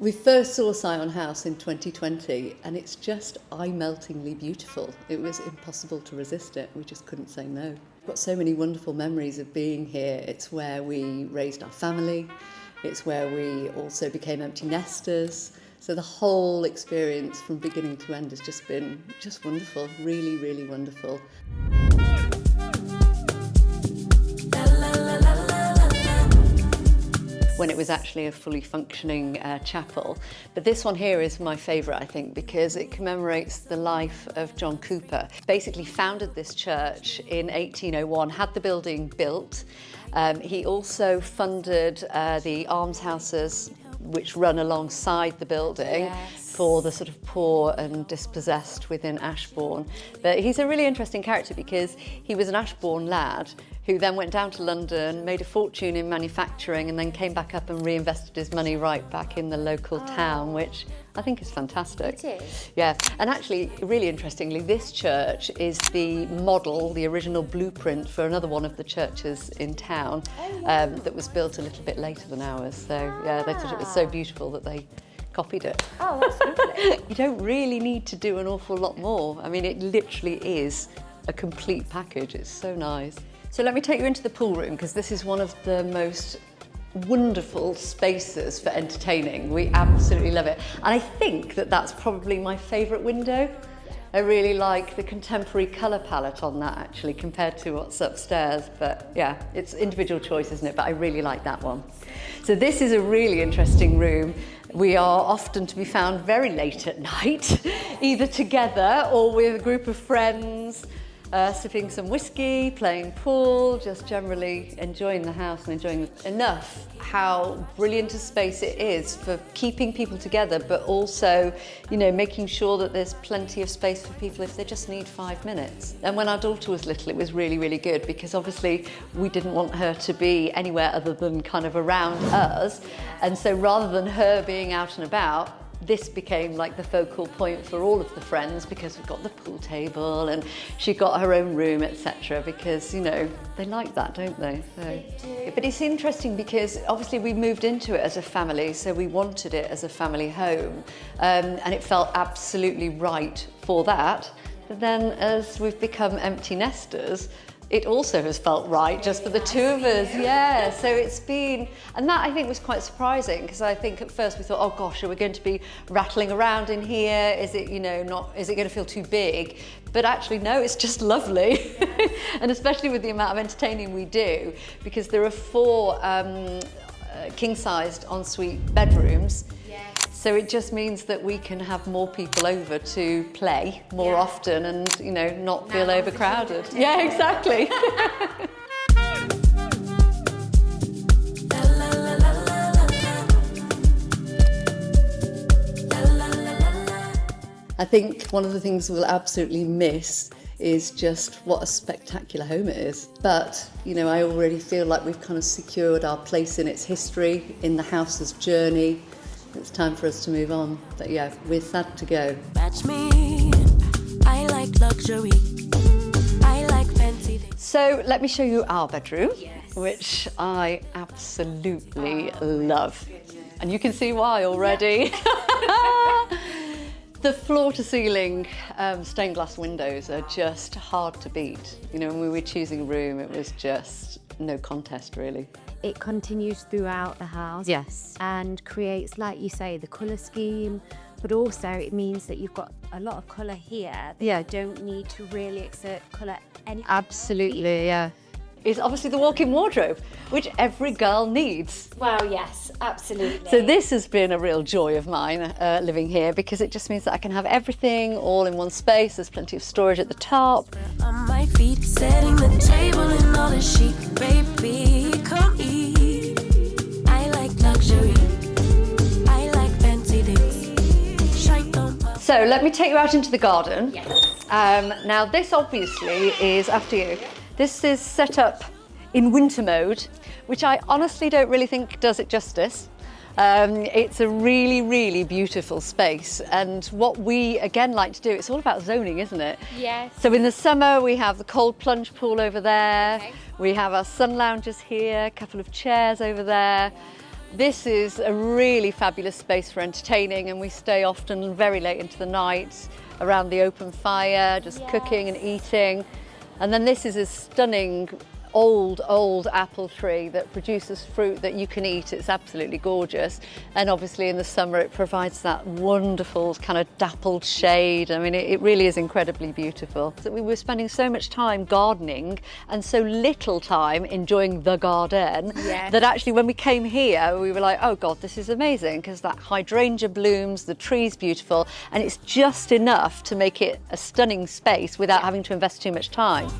We first saw Sion House in 2020 and it's just eye-meltingly beautiful. It was impossible to resist it. We just couldn't say no. We've got so many wonderful memories of being here. It's where we raised our family. It's where we also became empty nesters. So the whole experience from beginning to end has just been just wonderful, really, really wonderful. When it was actually a fully functioning chapel. But this one here is my favourite, I think, because it commemorates the life of John Cooper. Basically founded this church in 1801, had the building built. He also funded the almshouses which run alongside the building. Yes. For the sort of poor and dispossessed within Ashbourne. But he's a really interesting character because he was an Ashbourne lad who then went down to London, made a fortune in manufacturing and then came back up and reinvested his money right back in the local town, which I think is fantastic. It is. Yeah, and actually, really interestingly, this church is the model, the original blueprint for another one of the churches in town that was built a little bit later than ours. So yeah, they thought it was so beautiful that they copied it. Oh, that's lovely. You don't really need to do an awful lot more. I mean, it literally is a complete package. It's so nice. So let me take you into the pool room because this is one of the most wonderful spaces for entertaining. We absolutely love it. And I think that that's probably my favourite window. I really like the contemporary colour palette on that actually compared to what's upstairs. But yeah, it's individual choice, isn't it? But I really like that one. So this is a really interesting room. We are often to be found very late at night, either together or with a group of friends, sipping some whiskey, playing pool, just generally enjoying the house and enjoying enough how brilliant a space it is for keeping people together, but also, you know, making sure that there's plenty of space for people if they just need 5 minutes. And when our daughter was little, it was really, really good because obviously we didn't want her to be anywhere other than kind of around us. And so rather than her being out and about, this became like the focal point for all of the friends because we've got the pool table and she got her own room, etc. Because, you know, they like that, don't they? So, They do. but it's interesting because obviously we moved into it as a family, so we wanted it as a family home, and it felt absolutely right for that. But then as we've become empty nesters, it also has felt right just for the two of us, yeah. So it's been, and that I think was quite surprising because I think at first we thought, oh gosh, are we going to be rattling around in here? Is it, you know, is it going to feel too big? But actually, no, it's just lovely. And especially with the amount of entertaining we do, because there are 4 king-sized ensuite bedrooms. So it just means that we can have more people over to play more often and, you know, not feel overcrowded. Yeah, exactly. I think one of the things we'll absolutely miss is just what a spectacular home it is. But, you know, I already feel like we've kind of secured our place in its history, in the house's journey. It's time for us to move on. But yeah, we're sad to go. Match me. I like luxury. I like fancy things. So let me show you our bedroom, which I absolutely love. And you can see why already. The floor-to-ceiling stained glass windows are just hard to beat. You know, when we were choosing a room, it was just no contest, really. It continues throughout the house. Yes. And creates, like you say, the colour scheme, but also it means that you've got a lot of colour here that you don't need to really exert colour anywhere. Absolutely, yeah. Is obviously the walk-in wardrobe, which every girl needs. Well, yes, absolutely. So this has been a real joy of mine, living here, because it just means that I can have everything all in one space. There's plenty of storage at the top. On my feet, setting the table in all the chic. Baby, come eat. I like luxury. I like fancy things. Shine on my... So let me take you out into the garden. Yes. Now this obviously is, after you, this is set up in winter mode, which I honestly don't really think does it justice. It's a really, really beautiful space. And what we, again, like to do, it's all about zoning, isn't it? Yes. So in the summer, we have the cold plunge pool over there. Okay. We have our sun loungers here, a couple of chairs over there. This is a really fabulous space for entertaining, and we stay often very late into the night around the open fire, just cooking and eating. And then this is a stunning old apple tree that produces fruit that you can eat. It's absolutely gorgeous. And obviously in the summer it provides that wonderful kind of dappled shade. I mean, it really is incredibly beautiful. So we were spending so much time gardening and so little time enjoying the garden that actually when we came here we were like, oh God, this is amazing, because that hydrangea blooms, the tree's beautiful, and it's just enough to make it a stunning space without having to invest too much time.